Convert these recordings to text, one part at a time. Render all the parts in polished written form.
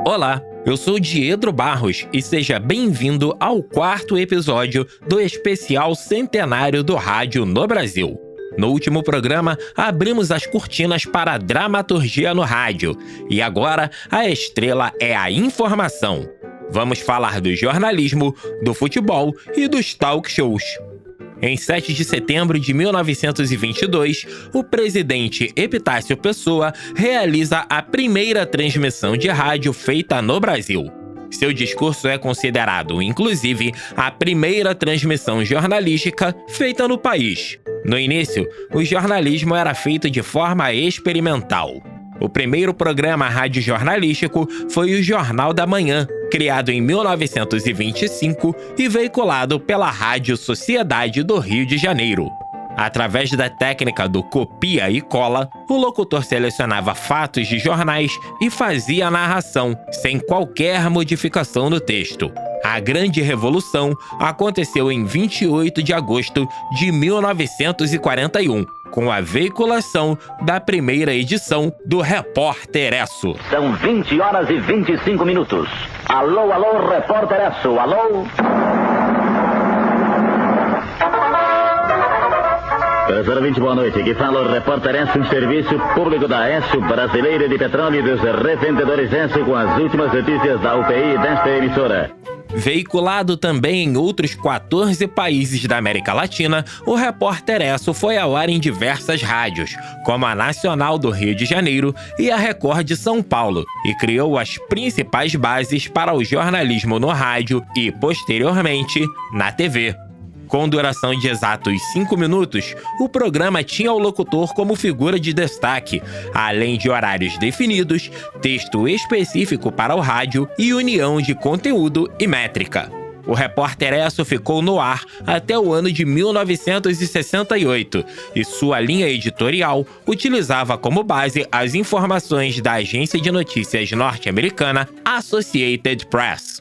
Olá, eu sou Diedro Barros e seja bem-vindo ao 4º episódio do especial centenário do rádio no Brasil. No último programa, abrimos as cortinas para a dramaturgia no rádio e agora a estrela é a informação. Vamos falar do jornalismo, do futebol e dos talk shows. Em 7 de setembro de 1922, o presidente Epitácio Pessoa realiza a primeira transmissão de rádio feita no Brasil. Seu discurso é considerado, inclusive, a primeira transmissão jornalística feita no país. No início, o jornalismo era feito de forma experimental. O primeiro programa radiojornalístico foi o Jornal da Manhã, criado em 1925 e veiculado pela Rádio Sociedade do Rio de Janeiro. Através da técnica do copia e cola, o locutor selecionava fatos de jornais e fazia a narração, sem qualquer modificação no texto. A Grande Revolução aconteceu em 28 de agosto de 1941, com a veiculação da primeira edição do Repórter Esso. São 20 horas e 25 minutos. Alô, alô, Repórter Esso, alô? Professor 20, boa noite. Aqui fala o Repórter Esso, um serviço público da Esso, Brasileira de Petróleo e dos Revendedores Esso, com as últimas notícias da UPI desta emissora. Veiculado também em outros 14 países da América Latina, o Repórter Esso foi ao ar em diversas rádios, como a Nacional do Rio de Janeiro e a Record de São Paulo, e criou as principais bases para o jornalismo no rádio e, posteriormente, na TV. Com duração de exatos 5 minutos, o programa tinha o locutor como figura de destaque, além de horários definidos, texto específico para o rádio e união de conteúdo e métrica. O Repórter Esso ficou no ar até o ano de 1968 e sua linha editorial utilizava como base as informações da agência de notícias norte-americana Associated Press.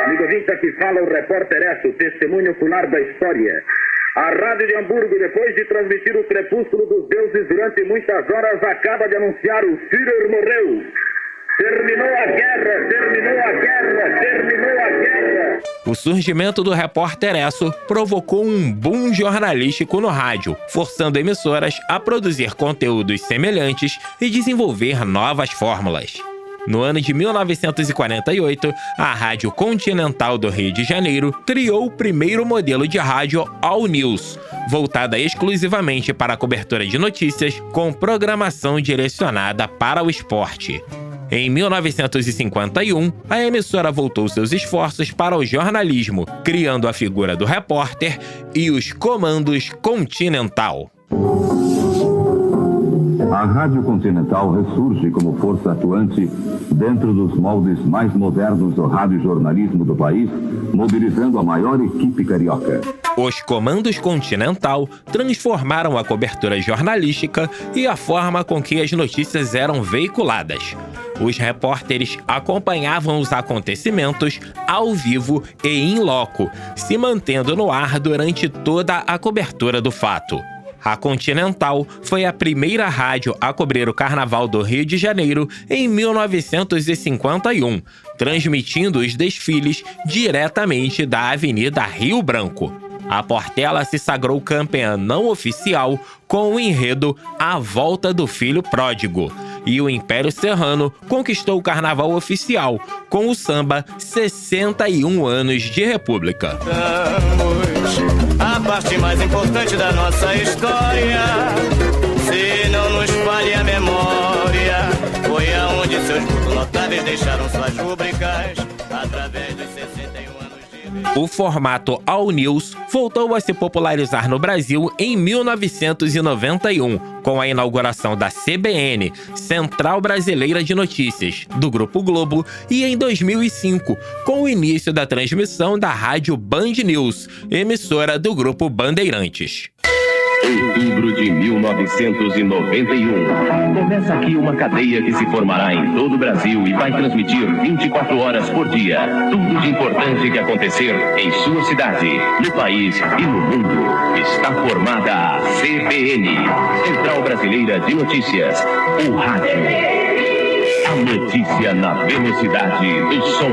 Amigo ouvinte, aqui fala o Repórter Esso, testemunho ocular da história. A Rádio de Hamburgo, depois de transmitir o crepúsculo dos deuses durante muitas horas, acaba de anunciar: o Führer morreu. Terminou a guerra, terminou a guerra, terminou a guerra. O surgimento do Repórter Esso provocou um boom jornalístico no rádio, forçando emissoras a produzir conteúdos semelhantes e desenvolver novas fórmulas. No ano de 1948, a Rádio Continental do Rio de Janeiro criou o primeiro modelo de rádio All News, voltada exclusivamente para a cobertura de notícias, com programação direcionada para o esporte. Em 1951, a emissora voltou seus esforços para o jornalismo, criando a figura do repórter e os comandos Continental. A Rádio Continental ressurge como força atuante dentro dos moldes mais modernos do radiojornalismo do país, mobilizando a maior equipe carioca. Os comandos Continental transformaram a cobertura jornalística e a forma com que as notícias eram veiculadas. Os repórteres acompanhavam os acontecimentos ao vivo e in loco, se mantendo no ar durante toda a cobertura do fato. A Continental foi a primeira rádio a cobrir o Carnaval do Rio de Janeiro em 1951, transmitindo os desfiles diretamente da Avenida Rio Branco. A Portela se sagrou campeã não oficial com o enredo A Volta do Filho Pródigo, e o Império Serrano conquistou o Carnaval oficial com o samba 61 anos de República. A parte mais importante da nossa história, se não nos falha a memória, foi aonde seus grupos notáveis deixaram suas rúbricas, através dos 61 anos de... O formato All News voltou a se popularizar no Brasil em 1991, com a inauguração da CBN, Central Brasileira de Notícias, do Grupo Globo, e em 2005, com o início da transmissão da Rádio Band News, emissora do Grupo Bandeirantes. Outubro de 1991. Começa aqui uma cadeia que se formará em todo o Brasil e vai transmitir 24 horas por dia. Tudo de importante que acontecer em sua cidade, no país e no mundo. Está formada a CBN, Central Brasileira de Notícias, o rádio. A Notícia na velocidade do som.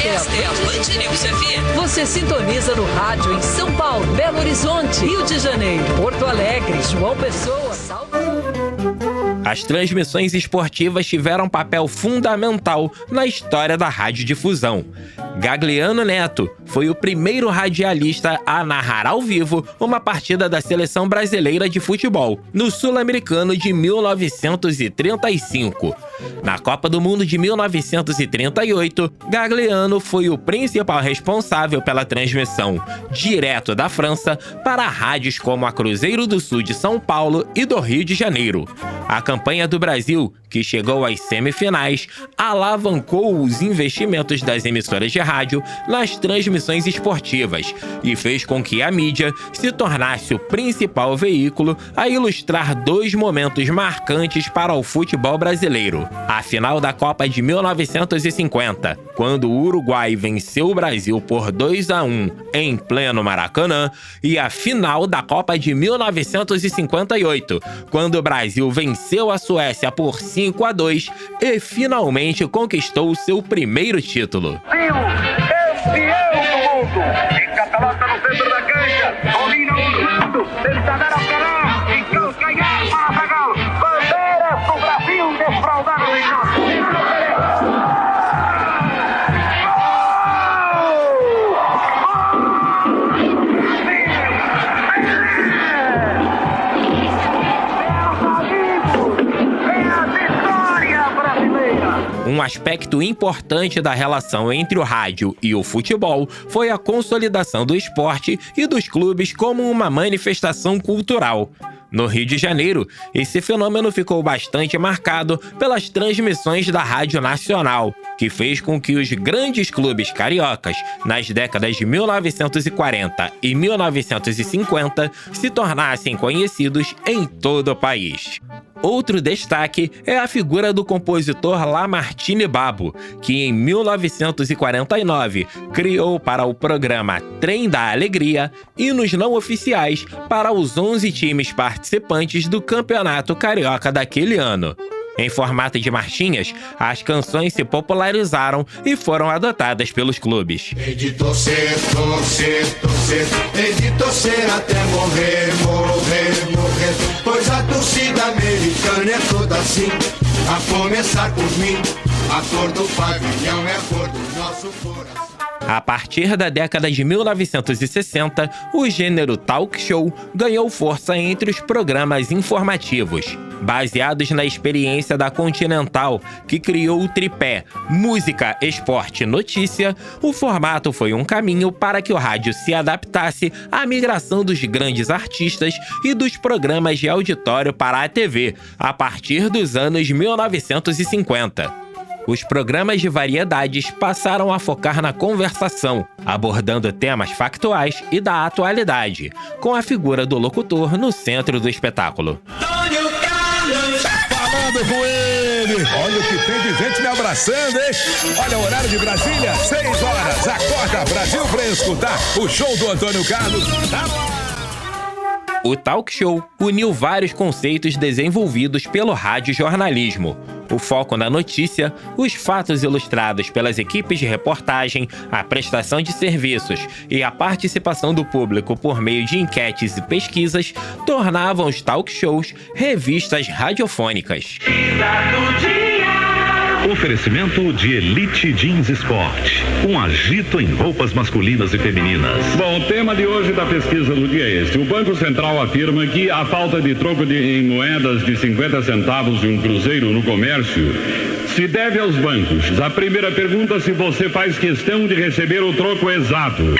Esta é a Band News FM. Você sintoniza no rádio em São Paulo, Belo Horizonte, Rio de Janeiro, Porto Alegre, João Pessoa, As transmissões esportivas tiveram um papel fundamental na história da radiodifusão. Gagliano Neto foi o primeiro radialista a narrar ao vivo uma partida da seleção brasileira de futebol, no Sul-Americano de 1935. Na Copa do Mundo de 1938, Gagliano foi o principal responsável pela transmissão, direto da França, para rádios como a Cruzeiro do Sul de São Paulo e do Rio de Janeiro. A campanha do Brasil, que chegou às semifinais, alavancou os investimentos das emissoras de rádio nas transmissões esportivas e fez com que a mídia se tornasse o principal veículo a ilustrar dois momentos marcantes para o futebol brasileiro. A final da Copa de 1950, quando o Uruguai venceu o Brasil por 2-1 em pleno Maracanã, e a final da Copa de 1958, quando o Brasil venceu a Suécia por 5-2 e finalmente conquistou seu primeiro título. Campeão do mundo! Encapelota no centro da cancha, domina o mundo, tenta dar ao canal, em calcanhar para Zagallo, bandeiras do Brasil desfraldaram em nosso. Um aspecto importante da relação entre o rádio e o futebol foi a consolidação do esporte e dos clubes como uma manifestação cultural. No Rio de Janeiro, esse fenômeno ficou bastante marcado pelas transmissões da Rádio Nacional, que fez com que os grandes clubes cariocas, nas décadas de 1940 e 1950, se tornassem conhecidos em todo o país. Outro destaque é a figura do compositor Lamartine Babo, que em 1949 criou para o programa Trem da Alegria hinos não oficiais para os 11 times participantes do Campeonato Carioca daquele ano. Em formato de marchinhas, as canções se popularizaram e foram adotadas pelos clubes. Hei de torcer, torcer, torcer, hei de torcer até morrer, morrer, morrer, pois a torcida americana é toda assim, a começar por mim, a cor do pavilhão é a cor do nosso coração. A partir da década de 1960, o gênero talk show ganhou força entre os programas informativos. Baseados na experiência da Continental, que criou o tripé Música, Esporte, Notícia, o formato foi um caminho para que o rádio se adaptasse à migração dos grandes artistas e dos programas de auditório para a TV, a partir dos anos 1950. Os programas de variedades passaram a focar na conversação, abordando temas factuais e da atualidade, com a figura do locutor no centro do espetáculo. Falando com ele! Olha o que tem de gente me abraçando, hein? Olha o horário de Brasília, 6 horas. Acorda, Brasil, pra escutar o show do Antônio Carlos. Tá lá! O talk show uniu vários conceitos desenvolvidos pelo radiojornalismo. O foco na notícia, os fatos ilustrados pelas equipes de reportagem, a prestação de serviços e a participação do público por meio de enquetes e pesquisas tornavam os talk shows revistas radiofônicas. Oferecimento de Elite Jeans Sport, um agito em roupas masculinas e femininas. Bom, o tema de hoje da pesquisa do dia é este. O Banco Central afirma que a falta de troco em moedas de 50 centavos de um cruzeiro no comércio se deve aos bancos. A primeira pergunta é se você faz questão de receber o troco exato.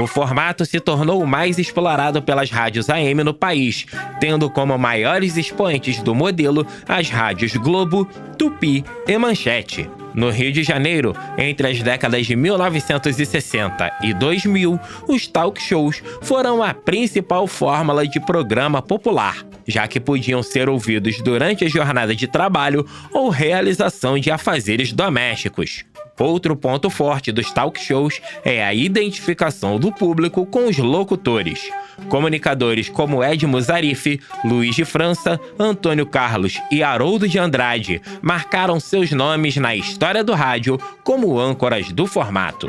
O formato se tornou o mais explorado pelas rádios AM no país, tendo como maiores expoentes do modelo as rádios Globo, Tupi e Manchete. No Rio de Janeiro, entre as décadas de 1960 e 2000, os talk shows foram a principal fórmula de programa popular, já que podiam ser ouvidos durante a jornada de trabalho ou realização de afazeres domésticos. Outro ponto forte dos talk shows é a identificação do público com os locutores. Comunicadores como Edmo Zarif, Luiz de França, Antônio Carlos e Haroldo de Andrade marcaram seus nomes na história do rádio como âncoras do formato.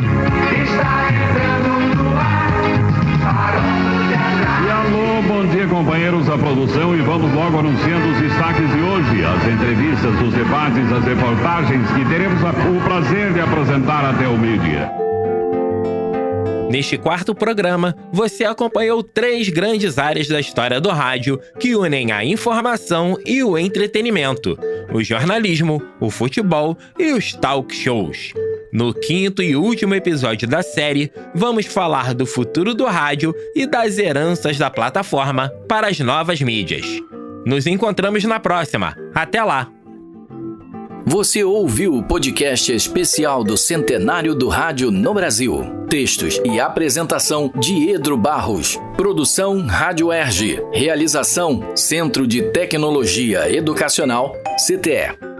Bom dia, companheiros da produção, e vamos logo anunciando os destaques de hoje, as entrevistas, os debates, as reportagens que teremos o prazer de apresentar até o meio-dia. Neste quarto programa, você acompanhou 3 grandes áreas da história do rádio que unem a informação e o entretenimento: o jornalismo, o futebol e os talk shows. No 5º e último episódio da série, vamos falar do futuro do rádio e das heranças da plataforma para as novas mídias. Nos encontramos na próxima. Até lá! Você ouviu o podcast especial do Centenário do Rádio no Brasil. Textos e apresentação de Edro Barros. Produção Rádio Erge. Realização Centro de Tecnologia Educacional, CTE.